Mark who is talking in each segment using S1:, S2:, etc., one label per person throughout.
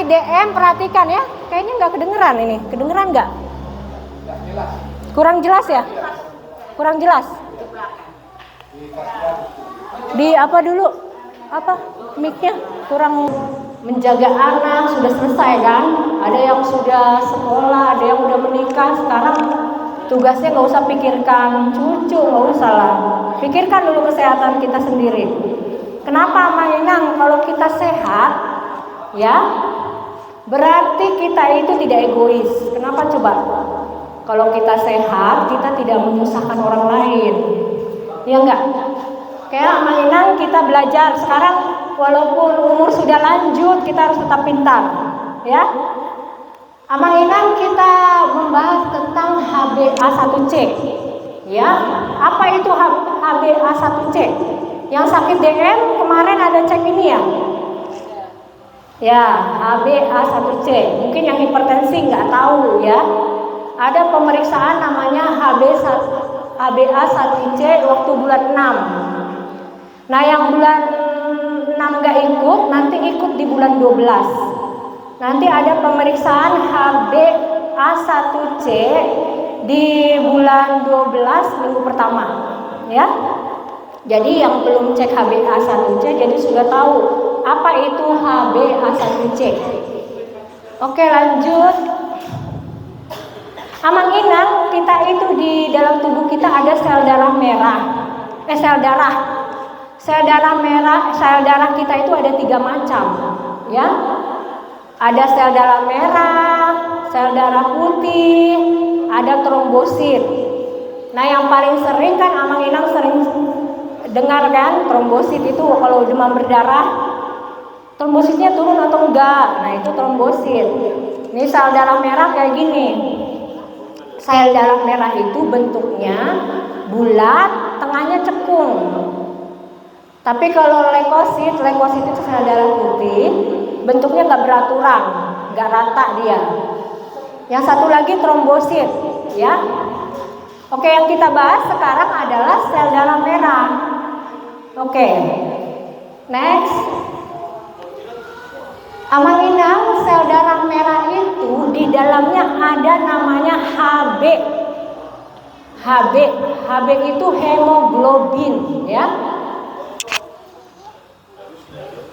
S1: DM perhatikan ya, kayaknya nggak kedengeran ini, kedengeran nggak? Kurang jelas ya? Kurang jelas? Di apa dulu? Apa? Mic-nya kurang. Menjaga anak sudah selesai kan? Ada yang sudah sekolah, ada yang udah menikah. Sekarang tugasnya nggak usah pikirkan cucu, nggak usah lah. Pikirkan dulu kesehatan kita sendiri. Kenapa Mainang? Kalau kita sehat, ya berarti kita itu tidak egois. Kenapa coba? Kalau kita sehat, kita tidak menyusahkan orang lain. Ya enggak? Kayak Mainang kita belajar sekarang. Walaupun umur sudah lanjut, kita harus tetap pintar, ya. Amang Inang kita membahas tentang HbA1c, ya. Apa itu HbA1c? Yang sakit DM kemarin ada cek ini ya. Ya, HbA1c. Mungkin yang hipertensi nggak tahu ya. Ada pemeriksaan namanya HbA1c waktu bulan 6. Nah, yang bulan 6 nggak ikut, nanti ikut di bulan 12. Nanti ada pemeriksaan HbA1c di bulan 12 minggu pertama, ya. Jadi yang belum cek HbA1c jadi sudah tahu apa itu HbA1c. Oke, lanjut. Amang Inang, kita itu di dalam tubuh kita ada sel darah merah. Sel darah kita itu ada 3 macam, ya. Ada sel darah merah, sel darah putih, ada trombosit. Nah, yang paling sering kan Amang Inang sering dengar kan, trombosit itu kalau demam berdarah, trombositnya turun atau enggak? Nah, itu trombosit. Ini sel darah merah kayak gini. Sel darah merah itu bentuknya bulat, tengahnya cekung. Tapi kalau leukosit itu sel darah putih, bentuknya nggak beraturan, nggak rata dia. Yang satu lagi trombosit, ya. Oke, yang kita bahas sekarang adalah sel darah merah. Oke, next. Amang Inang, sel darah merah itu di dalamnya ada namanya Hb. Hb itu hemoglobin, ya.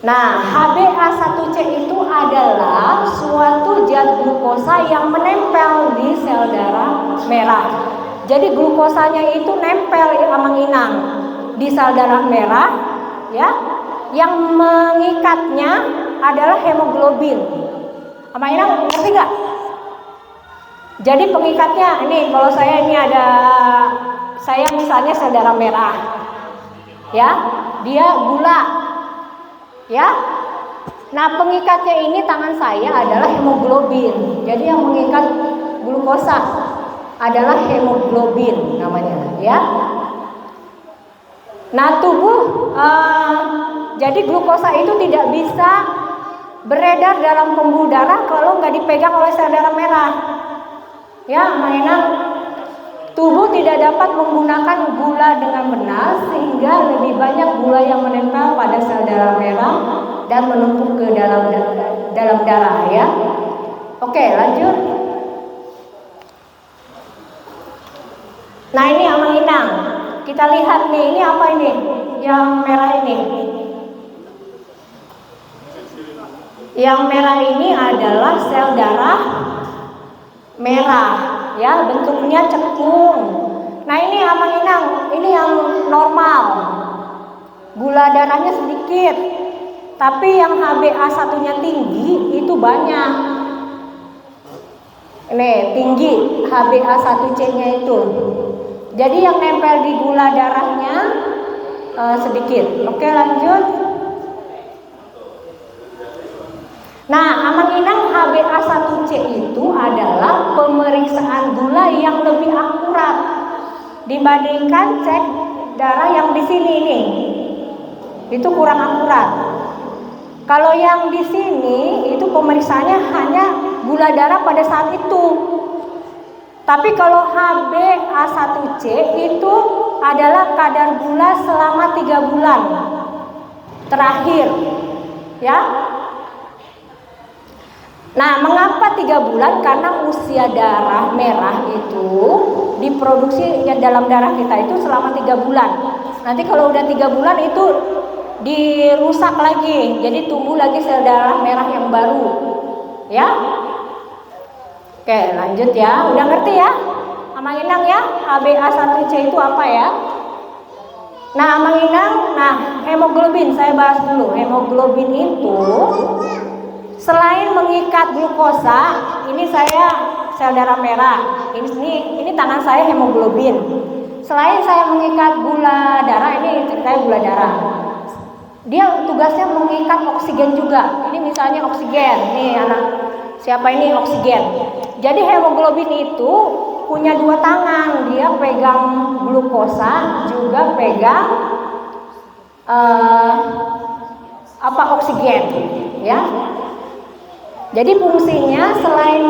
S1: Nah, HbA1c itu adalah suatu zat glukosa yang menempel di sel darah merah. Jadi glukosanya itu nempel Amang Inang di sel darah merah, ya. Yang mengikatnya adalah hemoglobin. Amang Inang ngerti nggak? Jadi pengikatnya ini, kalau saya misalnya sel darah merah, ya, dia gula. Ya, nah pengikatnya ini tangan saya adalah hemoglobin. Jadi yang mengikat glukosa adalah hemoglobin namanya, ya. Nah tubuh, jadi glukosa itu tidak bisa beredar dalam pembuluh darah kalau nggak dipegang oleh sel darah merah. Ya, mainan. Tubuh tidak dapat menggunakan gula dengan benar sehingga lebih banyak gula yang menempel pada sel darah merah dan menumpuk ke dalam darah, ya. Oke, lanjut. Nah, ini Amang Inang. Kita lihat nih, ini apa ini? Yang merah ini. Yang merah ini adalah sel darah merah, ya, bentuknya cekung. Nah, ini Amang Inang, ini yang normal. Gula darahnya sedikit. Tapi yang HbA1-nya tinggi itu banyak. Ini tinggi HbA1c-nya itu. Jadi yang nempel di gula darahnya sedikit. Oke, lanjut. Nah, Amang Inang, HbA1c itu adalah pemeriksaan gula yang lebih akurat dibandingkan cek darah yang di sini nih. Itu kurang akurat. Kalau yang di sini itu pemeriksaannya hanya gula darah pada saat itu. Tapi kalau HbA1c itu adalah kadar gula selama 3 bulan terakhir, ya. Nah, mengapa 3 bulan? Karena usia darah merah itu diproduksi ya dalam darah kita itu selama 3 bulan. Nanti kalau udah 3 bulan itu dirusak lagi, jadi tumbuh lagi sel darah merah yang baru. Ya, oke lanjut ya. Udah ngerti ya, Amang Inang ya? HbA1c itu apa ya? Nah, Amang Inang, hemoglobin saya bahas dulu. Hemoglobin itu selain mengikat glukosa, ini saya sel darah merah. Ini tangan saya hemoglobin. Selain saya mengikat gula darah, ini ceritanya gula darah. Dia tugasnya mengikat oksigen juga. Ini misalnya oksigen. Nih anak siapa ini oksigen. Jadi hemoglobin itu punya 2 tangan. Dia pegang glukosa, juga pegang oksigen, ya. Jadi fungsinya selain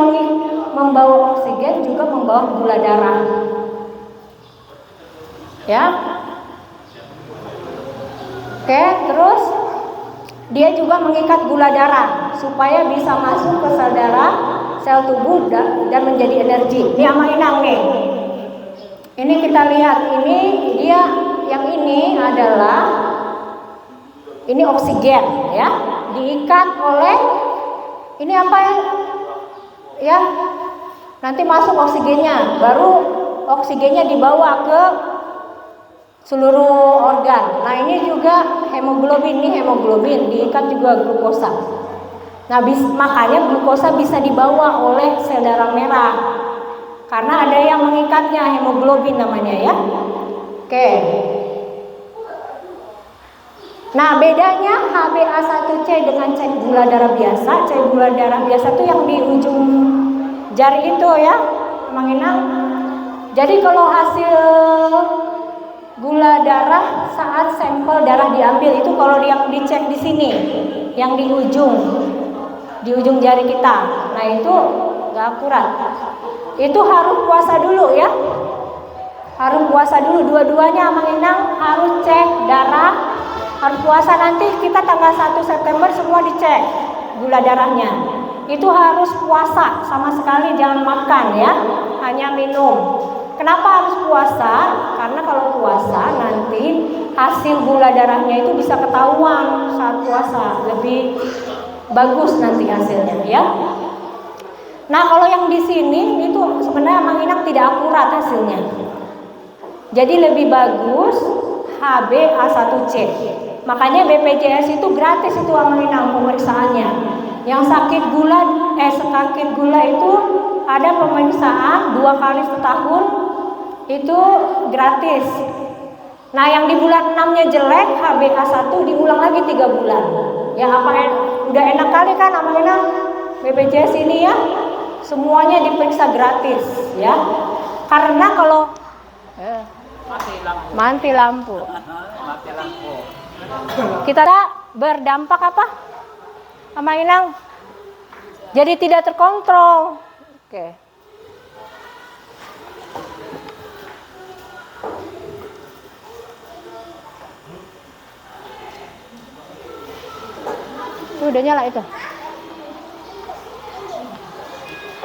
S1: membawa oksigen juga membawa gula darah. Ya. Oke, terus dia juga mengikat gula darah supaya bisa masuk ke sel darah, sel tubuh dan menjadi energi. Ini Amang Inang nih. Ini kita lihat, ini dia yang ini adalah ini oksigen ya, diikat oleh ini apa ya? Nanti masuk oksigennya, baru oksigennya dibawa ke seluruh organ. Nah, ini juga hemoglobin, ini hemoglobin diikat juga glukosa. Nah, makanya glukosa bisa dibawa oleh sel darah merah. Karena ada yang mengikatnya, hemoglobin namanya ya. Oke. Nah, bedanya HbA1c dengan cek gula darah biasa. Cek gula darah biasa itu yang di ujung jari itu ya, Amang Inang. Jadi kalau hasil gula darah saat sampel darah diambil itu kalau yang dicek di sini, yang di ujung jari kita. Nah, itu nggak akurat. Itu harus puasa dulu ya. Harus puasa dulu dua-duanya Amang Inang harus cek darah. Harus puasa, nanti kita tanggal 1 September semua dicek gula darahnya. Itu harus puasa, sama sekali jangan makan ya, hanya minum. Kenapa harus puasa? Karena kalau puasa nanti hasil gula darahnya itu bisa ketahuan saat puasa, lebih bagus nanti hasilnya ya. Nah, kalau yang di sini itu sebenarnya Amang Inang tidak akurat hasilnya. Jadi lebih bagus HbA1c. Makanya BPJS itu gratis itu Amang Inang pemeriksaannya. Yang sakit gula itu ada pemeriksaan 2 kali setahun itu gratis. Nah, yang di bulan 6-nya jelek HbA1 diulang lagi 3 bulan. Ya udah enak kali kan Amang Inang BPJS ini ya. Semuanya diperiksa gratis ya. Karena kalau mati lampu. Kita berdampak apa? Amang Inang jadi tidak terkontrol. Oke. Udah nyala itu.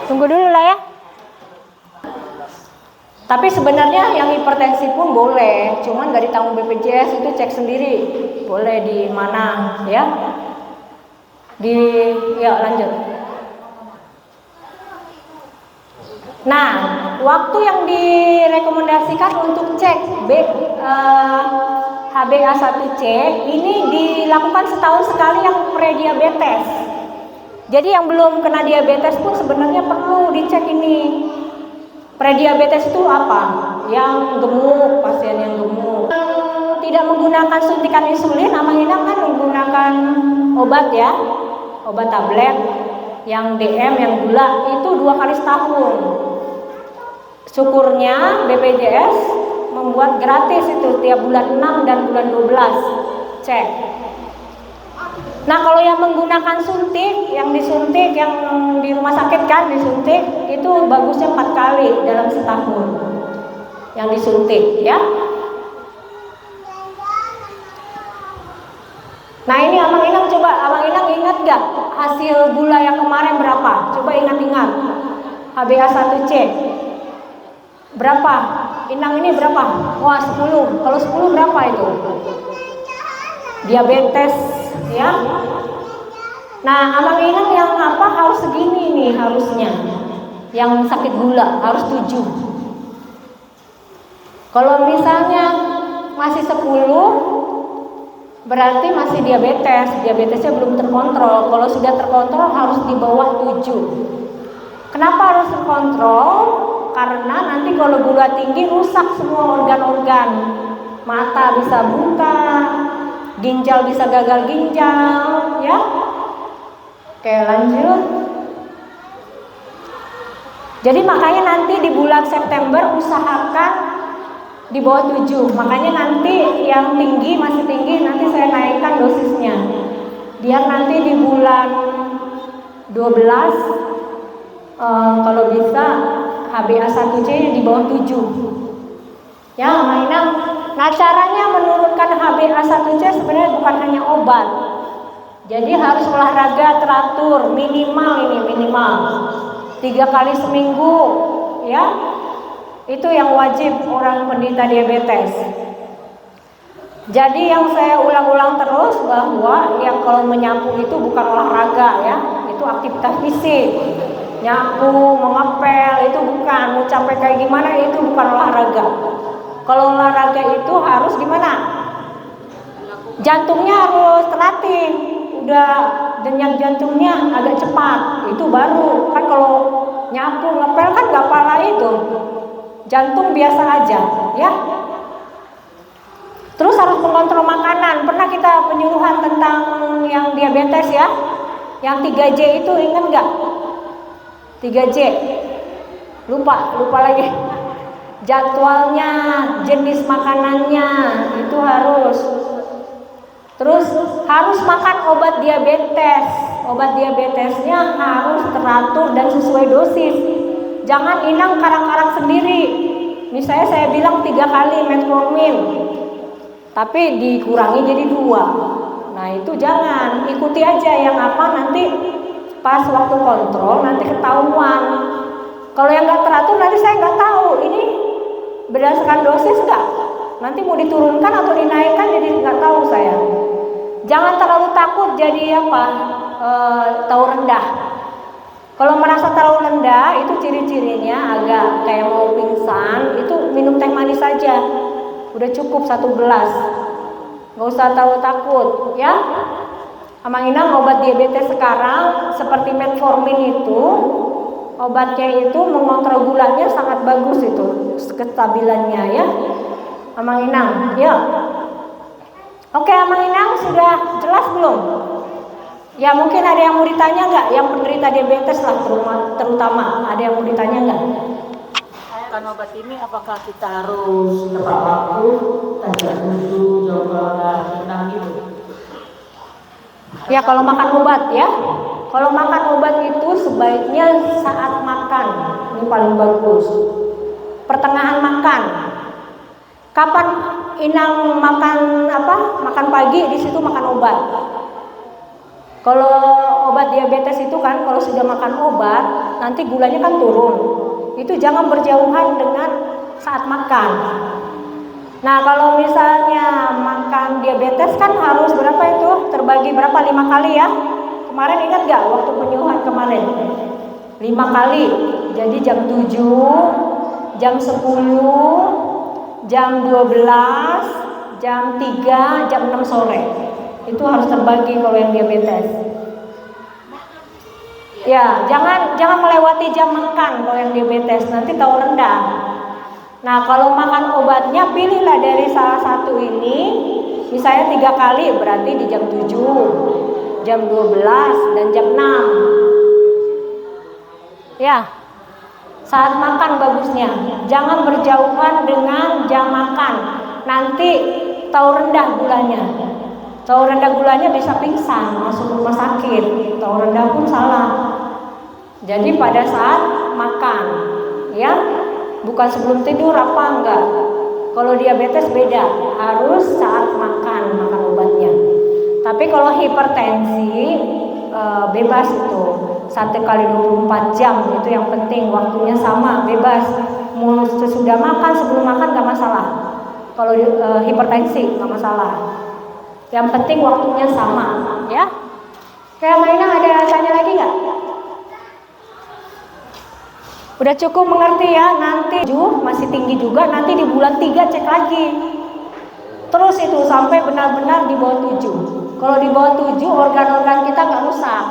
S1: Tunggu dulu lah ya. Tapi sebenarnya yang hipertensi pun boleh, cuman nggak ditanggung BPJS, itu cek sendiri. Boleh di mana ya? Lanjut. Nah, waktu yang direkomendasikan untuk cek HbA1c ini dilakukan setahun sekali yang prediabetes. Jadi yang belum kena diabetes pun sebenarnya perlu dicek ini. Prediabetes itu apa? Yang gemuk, pasien yang gemuk. Tidak menggunakan suntikan insulin, Amang Inang kan menggunakan obat ya, obat tablet, yang DM, yang gula itu 2 kali setahun. Syukurnya BPJS membuat gratis itu tiap bulan 6 dan bulan 12 cek. Nah, kalau yang menggunakan suntik, yang disuntik, yang di rumah sakit kan disuntik, itu bagusnya 4 kali dalam setahun yang disuntik ya. Nah, ini Amang Inang coba, Amang Inang ingat gak hasil gula yang kemarin berapa? HbA1c. Berapa? Inang ini berapa? Wah, 10. Kalau 10 berapa itu? Diabetes ya. Nah, Amang Inang yang apa harus segini nih harusnya. Yang sakit gula harus 7. Kalau misalnya masih 10 berarti masih diabetes. Diabetesnya belum terkontrol. Kalau sudah terkontrol harus di bawah 7. Kenapa harus terkontrol? Karena nanti kalau gula tinggi rusak semua organ-organ. Mata bisa buta, ginjal bisa gagal ginjal, ya. Oke, lanjut. Jadi makanya nanti di bulan September usahakan di bawah 7. Makanya nanti yang tinggi masih tinggi nanti saya naikkan dosisnya. Biar nanti di bulan 12 kalau bisa HbA1c di bawah 7. Ya, mainan. Nah, caranya menurunkan HbA1c sebenarnya bukan hanya obat. Jadi harus olahraga teratur, minimal 3 kali seminggu, ya. Itu yang wajib orang penderita diabetes. Jadi yang saya ulang-ulang terus bahwa yang kalau menyapu itu bukan olahraga ya, itu aktivitas fisik. Nyapu, mengepel itu bukan, mau capek kayak gimana itu bukan olahraga. Kalau olahraga itu harus gimana? Jantungnya harus terlatih, udah denyut jantungnya agak cepat, itu baru. Kan kalau nyapu, ngepel kan gak pala itu. Jantung biasa aja, ya. Terus harus mengontrol makanan. Pernah kita penyuluhan tentang yang diabetes ya? Yang 3J itu ingat nggak? 3J. Lupa lagi. Jadwalnya, jenis makanannya itu harus. Terus harus makan obat diabetes. Obat diabetesnya harus teratur dan sesuai dosis. Jangan Inang karang-karang sendiri. Misalnya saya bilang 3 kali metformin, tapi dikurangi jadi 2. Nah itu jangan, ikuti aja yang apa nanti pas waktu kontrol nanti ketahuan. Kalau yang nggak teratur nanti saya nggak tahu ini berdasarkan dosis nggak. Nanti mau diturunkan atau dinaikkan jadi nggak tahu saya. Jangan terlalu takut jadi apa tahu rendah. Kalau merasa terlalu rendah itu ciri-cirinya agak kayak mau pingsan, itu minum teh manis saja. Udah cukup 1 gelas. Nggak usah tahu takut, ya. Amang Inang obat diabetes sekarang seperti metformin itu, obatnya itu mengontrol gulanya sangat bagus itu, kestabilannya ya. Amang Inang, ya. Oke, Amang Inang sudah jelas belum? Ya mungkin ada yang mau ditanya nggak? Yang penderita diabetes lah terutama. Ada yang mau ditanya nggak?
S2: Kan obat ini apakah kita harus tepat waktu, tidak susu, jaga tenang gitu?
S1: Ya kalau makan obat ya. Kalau makan obat itu sebaiknya saat makan. Ini paling bagus. Pertengahan makan. Kapan Inang makan apa? Makan pagi, di situ makan obat. Kalau obat diabetes itu kan kalau sudah makan obat nanti gulanya kan turun. Itu jangan berjauhan dengan saat makan. Nah kalau misalnya makan diabetes kan harus berapa itu? Terbagi berapa? 5 kali ya. Kemarin ingat gak waktu penyuluhan kemarin? 5 kali. Jadi jam 7, jam 10, jam 12, jam 3, jam 6 sore. Itu harus terbagi kalau yang diabetes. Ya, jangan melewati jam makan kalau yang diabetes, nanti tahu rendah. Nah, kalau makan obatnya pilihlah dari salah satu ini. Misalnya 3 kali berarti di jam 7, jam 12 dan jam 6. Ya. Saat makan bagusnya. Jangan berjauhan dengan jam makan. Nanti tahu rendah gulanya. Tahu rendah gulanya bisa pingsan, masuk rumah sakit. Tahu rendah pun salah. Jadi pada saat makan, ya, bukan sebelum tidur apa enggak. Kalau diabetes beda, harus saat makan obatnya. Tapi kalau hipertensi bebas itu. 1 kali 24 jam, itu yang penting. Waktunya sama, bebas. Mau sesudah makan, sebelum makan gak masalah. Kalau hipertensi gak masalah. Yang penting waktunya sama, ya. Kayak Maina ada tanya lagi nggak? Udah cukup mengerti ya? Nanti masih tinggi juga, nanti di bulan 3 cek lagi. Terus itu sampai benar-benar di bawah 7. Kalau di bawah 7 organ-organ kita nggak rusak.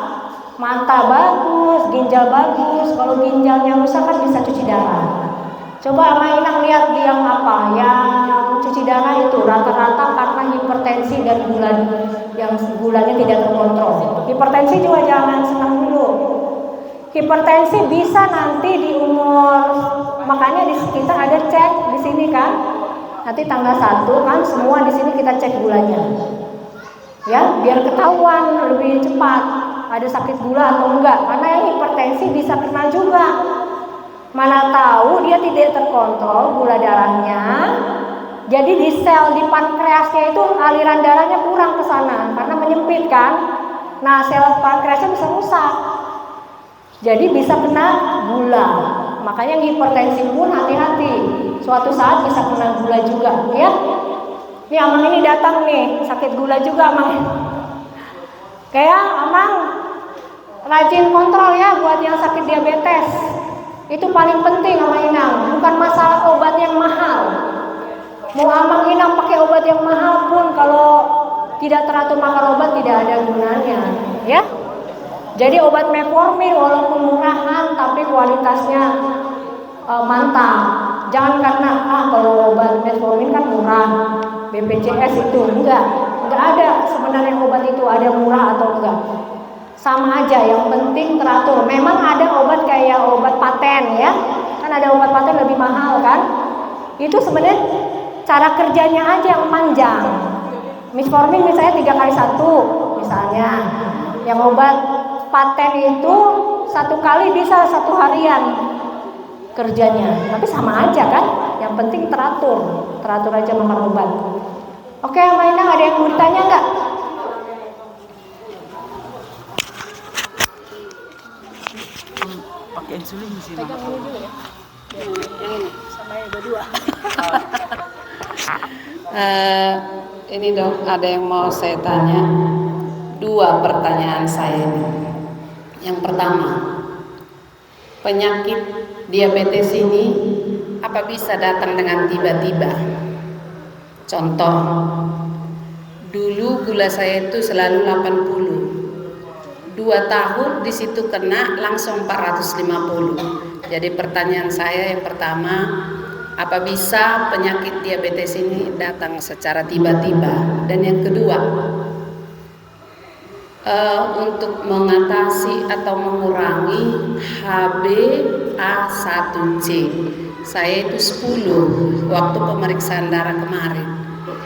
S1: Mata bagus, ginjal bagus. Kalau ginjalnya rusak kan bisa cuci darah. Coba Maina lihat di yang apa? Yang cuci darah itu rata-rata karena hipertensi dan gulanya tidak terkontrol. Hipertensi juga jangan senang dulu. Hipertensi bisa nanti di umur, makanya di kita ada cek di sini kan. Nanti tanggal 1 kan semua di sini kita cek gulanya. Ya, biar ketahuan lebih cepat ada sakit gula atau enggak. Karena yang hipertensi bisa kena juga. Mana tahu dia tidak terkontrol gula darahnya. Jadi di sel di pankreasnya itu aliran darahnya kurang ke sana karena menyempit kan. Nah, sel pankreasnya bisa rusak. Jadi bisa kena gula. Makanya hipertensi pun hati-hati. Suatu saat bisa kena gula juga, ya. Nih Amang ini datang nih, sakit gula juga Amang. Kayak Amang rajin kontrol ya buat yang sakit diabetes. Itu paling penting Amang Inang, bukan masalah obat yang mahal. Mau Amang Inang pakai obat yang mahal pun kalau tidak teratur makan obat tidak ada gunanya, ya. Jadi obat metformin walaupun murahan tapi kualitasnya mantap. Jangan karena kalau obat metformin kan murah, BPJS itu enggak ada sebenarnya obat itu ada murah atau enggak. Sama aja, yang penting teratur. Memang ada obat kayak obat paten ya. Kan ada obat paten lebih mahal kan? Itu sebenarnya cara kerjanya aja yang panjang. Metformin misalnya 3x1 misalnya. Yang obat paten itu 1 kali bisa 1 harian kerjanya, tapi sama aja kan. Yang penting teratur aja makan obat. Oke, Maina ada yang mau ditanya nggak?
S2: Pakai insulin di sini.
S1: Pegang ini dulu ya. Yang ini sama yang berdua.
S3: Ini dok, ada yang mau saya tanya. 2 pertanyaan saya ini. Yang pertama, penyakit diabetes ini apa bisa datang dengan tiba-tiba? Contoh, dulu gula saya itu selalu 80. 2 tahun di situ kena langsung 450. Jadi pertanyaan saya yang pertama, apa bisa penyakit diabetes ini datang secara tiba-tiba? Dan yang kedua, untuk mengatasi atau mengurangi HbA1c, saya itu 10 waktu pemeriksaan darah kemarin.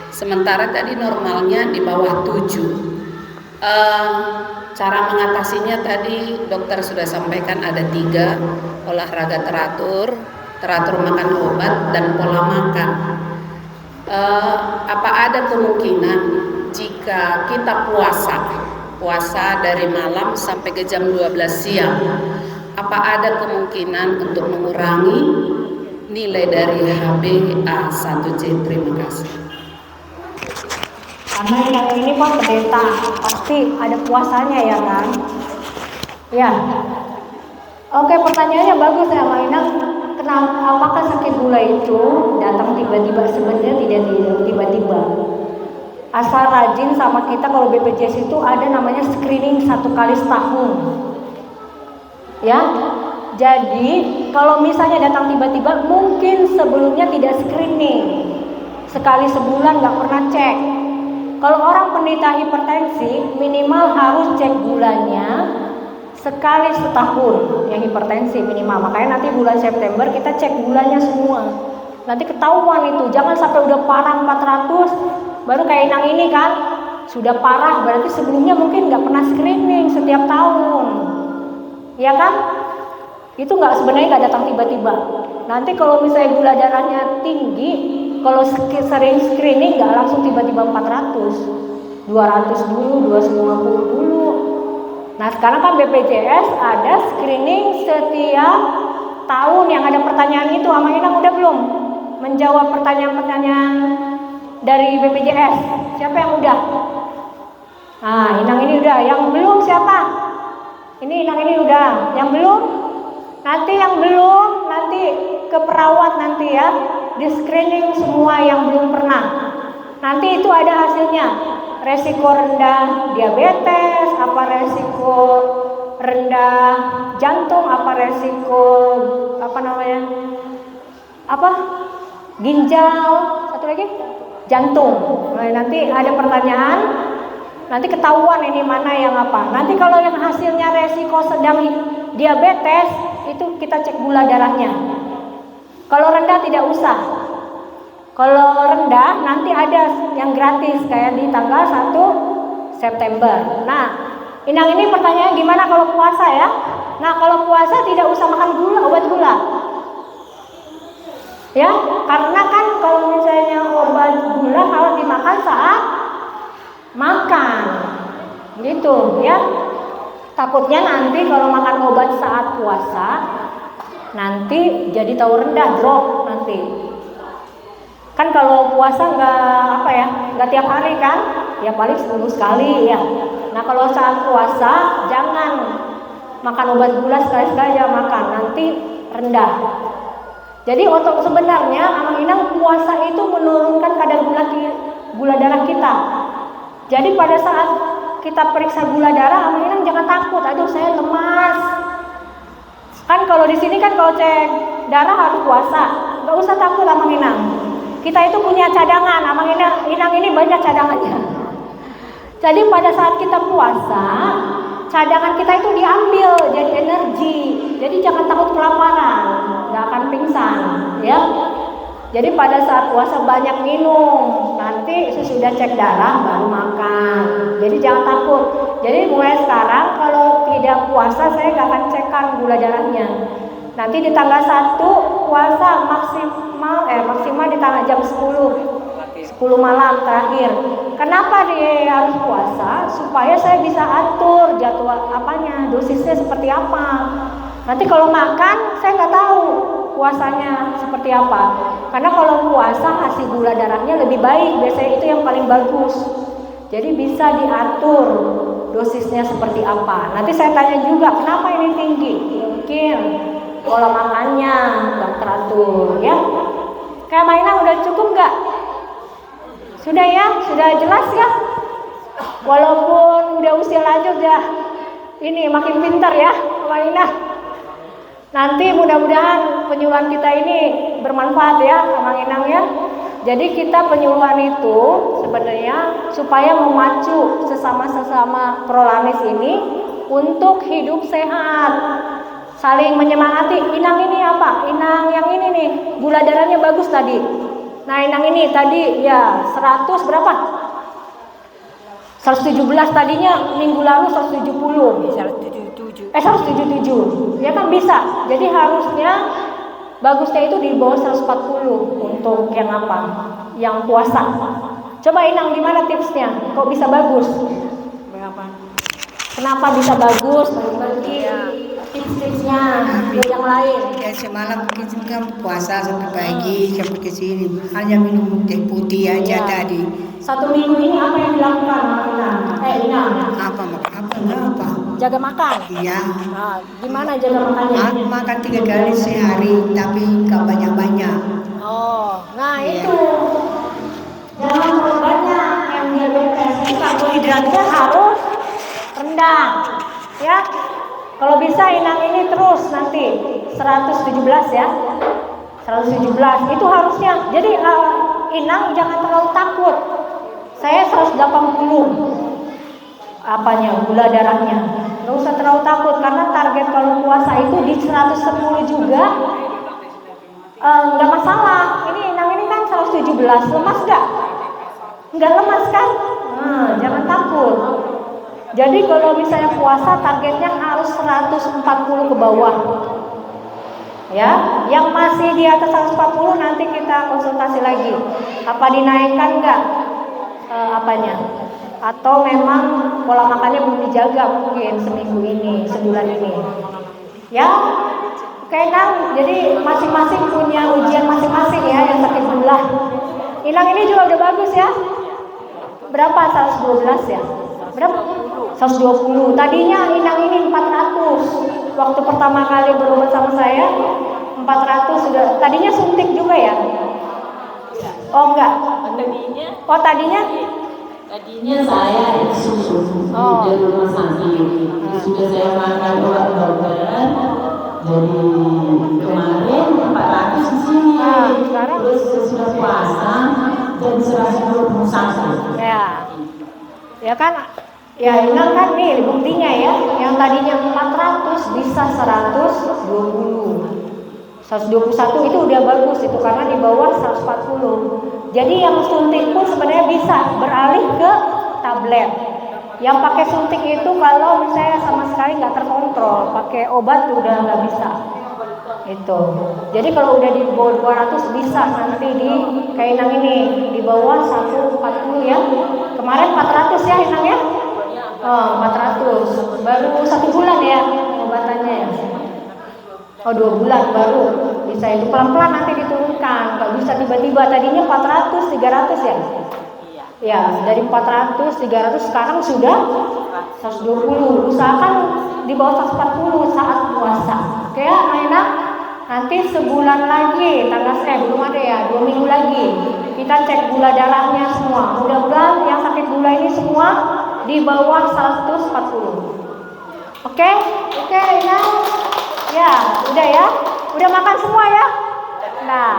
S3: Sementara tadi normalnya di bawah 7. Cara mengatasinya tadi dokter sudah sampaikan ada 3, olahraga teratur makan obat, dan pola makan. Apa ada kemungkinan jika kita puasa dari malam sampai ke jam 12 siang, apa ada kemungkinan untuk mengurangi nilai dari HbA1c? Terima kasih.
S1: Karena yang ini Pak pendeta, pasti ada puasanya ya kan? Ya. Oke, pertanyaannya bagus ya Mbak Inang. Kenapa, apakah sakit gula itu datang tiba-tiba? Sebenarnya tidak tiba-tiba. Asal rajin sama kita. Kalau BPJS itu ada namanya screening 1 kali setahun. Ya. Jadi kalau misalnya datang tiba-tiba, mungkin sebelumnya tidak screening. Sekali sebulan nggak pernah cek. Kalau orang penderita hipertensi minimal harus cek gulanya sekali setahun, yang hipertensi minimal. Makanya nanti bulan September kita cek gulanya semua. Nanti ketahuan itu, jangan sampai udah parah 400 baru kayak Inang ini kan sudah parah, berarti sebelumnya mungkin nggak pernah screening setiap tahun, ya kan? Itu sebenarnya nggak datang tiba-tiba. Nanti kalau misalnya gula darahnya tinggi, kalau sering screening nggak langsung tiba-tiba 400, 200 dulu, 250 dulu. Nah sekarang kan BPJS ada screening setiap tahun yang ada pertanyaan itu. Ama Inang udah belum menjawab pertanyaan-pertanyaan dari BPJS? Siapa yang udah? Nah Inang ini udah. Yang belum siapa? Ini Inang ini udah. Yang belum? Nanti yang belum, nanti ke perawat nanti ya, di screening semua yang belum pernah. Nanti itu ada hasilnya, resiko rendah diabetes, apa resiko rendah jantung, apa resiko ginjal, satu lagi jantung. Nah, nanti ada pertanyaan, nanti ketahuan ini mana yang apa. Nanti kalau yang hasilnya resiko sedang diabetes, itu kita cek gula darahnya. Kalau rendah tidak usah. Kalau rendah nanti ada yang gratis kayak di tanggal 1 September. Nah, Inang ini pertanyaan gimana kalau puasa ya? Nah, kalau puasa tidak usah makan gula, obat gula. Ya, karena kan kalau misalnya obat gula kalau dimakan saat makan. Gitu ya. Takutnya nanti kalau makan obat saat puasa nanti jadi tahu rendah, drop nanti. Kan kalau puasa nggak tiap hari kan, ya paling seminggu sekali ya. Nah kalau saat puasa jangan makan obat gula sekali-sekali, jangan makan, nanti rendah. Jadi untuk sebenarnya Amang Inang puasa itu menurunkan kadar gula darah kita. Jadi pada saat kita periksa gula darah, Amang Inang jangan takut, aduh saya lemas. Kan kalau di sini kan kalau cek darah harus puasa, nggak usah takut Amang Inang. Kita itu punya cadangan, Amang Inang ini banyak cadangannya. Jadi pada saat kita puasa, cadangan kita itu diambil jadi energi. Jadi jangan takut kelaparan, nggak akan pingsan, ya. Jadi pada saat puasa banyak minum, nanti sesudah cek darah baru makan. Jadi jangan takut. Jadi mulai sekarang kalau tidak puasa saya nggak akan cekkan gula darahnya. Nanti di tanggal 1 puasa maksimal di tanggal jam 10 malam terakhir. Kenapa dia harus puasa? Supaya saya bisa atur jadwal dosisnya seperti apa. Nanti kalau makan saya nggak tahu puasanya seperti apa. Karena kalau puasa hasil gula darahnya lebih baik, biasanya itu yang paling bagus. Jadi bisa diatur dosisnya seperti apa. Nanti saya tanya juga kenapa ini tinggi. Mungkin pola makannya nggak teratur ya. Kayak mainan udah cukup nggak? Sudah ya, sudah jelas ya. Walaupun udah usia lanjut ya, ini makin pintar ya mainan. Nanti mudah-mudahan penyuluhan kita ini bermanfaat ya, Amang Inang ya. Jadi kita penyuluhan itu sebenarnya supaya memacu sesama prolanis ini untuk hidup sehat, saling menyemangati. Inang ini apa? Inang yang ini nih, gula darahnya bagus tadi. Nah Inang ini tadi ya 100 berapa? 117 tadinya minggu lalu 170. 177. Ya kan bisa. Jadi harusnya bagusnya itu di bawah 140 untuk yang apa? Yang puasa. Coba Inang gimana tipsnya? Kok bisa bagus?
S2: Berapa?
S1: Kenapa bisa bagus? Bagi tips-tipsnya ke yang lain.
S4: Ya semalam kita kan puasa sampai pagi sampai ke sini hanya minum teh putih aja tadi.
S1: 1 minggu ini apa yang dilakukan Inang?
S4: Apa?
S1: Jaga makan.
S4: Iya.
S1: Nah, gimana jaga makannya?
S4: Makan 3 kali sehari tapi nggak banyak-banyak.
S1: Oh, nah
S4: Iya.
S1: itu jangan terlalu banyak yang diabetes. Karbohidratnya harus rendah, ya. Kalau bisa Inang ini terus nanti 117 ya. 117 itu harusnya. Jadi Inang jangan terlalu takut. Saya 180 gula darahnya. Nggak usah terlalu takut karena target kalau puasa itu di 110 juga nggak masalah. Ini Inang ini kan 117, lemas nggak? Nggak lemas kan? Nah, jangan takut. Jadi kalau misalnya puasa targetnya harus 140 ke bawah. Ya, yang masih di atas 140 nanti kita konsultasi lagi. Apa dinaikkan nggak apanya? Atau memang pola makannya belum dijaga mungkin seminggu ini, sebulan ini. Ya, kayak Inang, jadi masing-masing punya ujian masing-masing ya yang sakit gula. Inang ini juga udah bagus ya. Berapa? 112 ya? Berapa? 120. Tadinya Inang ini 400. Waktu pertama kali berobat sama saya 400 sudah. Tadinya suntik juga ya? Oh enggak.
S2: Tadinya saya susu
S1: Oh.
S2: di rumah sakit. Sudah saya makan obat dokter. Dari kemarin 400 di sini.
S1: Sekarang
S2: Terus sudah puasa jadi 121.
S1: Ya kan? Ya Inang kan nih buktinya ya. Yang tadinya 400 bisa 120. 121 itu udah bagus itu karena di bawah 140. Jadi yang suntik pun sebenarnya bisa beralih ke tablet. Yang pakai suntik itu kalau misalnya sama sekali nggak terkontrol, pakai obat udah nggak bisa. Itu. Jadi kalau udah di bawah 200 bisa nanti di kayak Inang ini di bawah 140 ya. Kemarin 400 ya Inang ya? Oh 400. Baru 1 bulan ya obatannya ya. Oh 2 bulan baru bisa itu pelan-pelan nanti diturunkan. Nggak bisa tiba-tiba tadinya 400 300 ya. Ya dari 400 300 sekarang sudah 120. Usahakan di bawah 140 saat puasa. Oke ya Maina? Nanti sebulan lagi tanggal belum ada ya 2 minggu lagi kita cek gula darahnya semua. Mudah-mudahan yang sakit gula ini semua di bawah 140. Oke Ina? Ya, udah ya? Udah makan semua ya? Nah,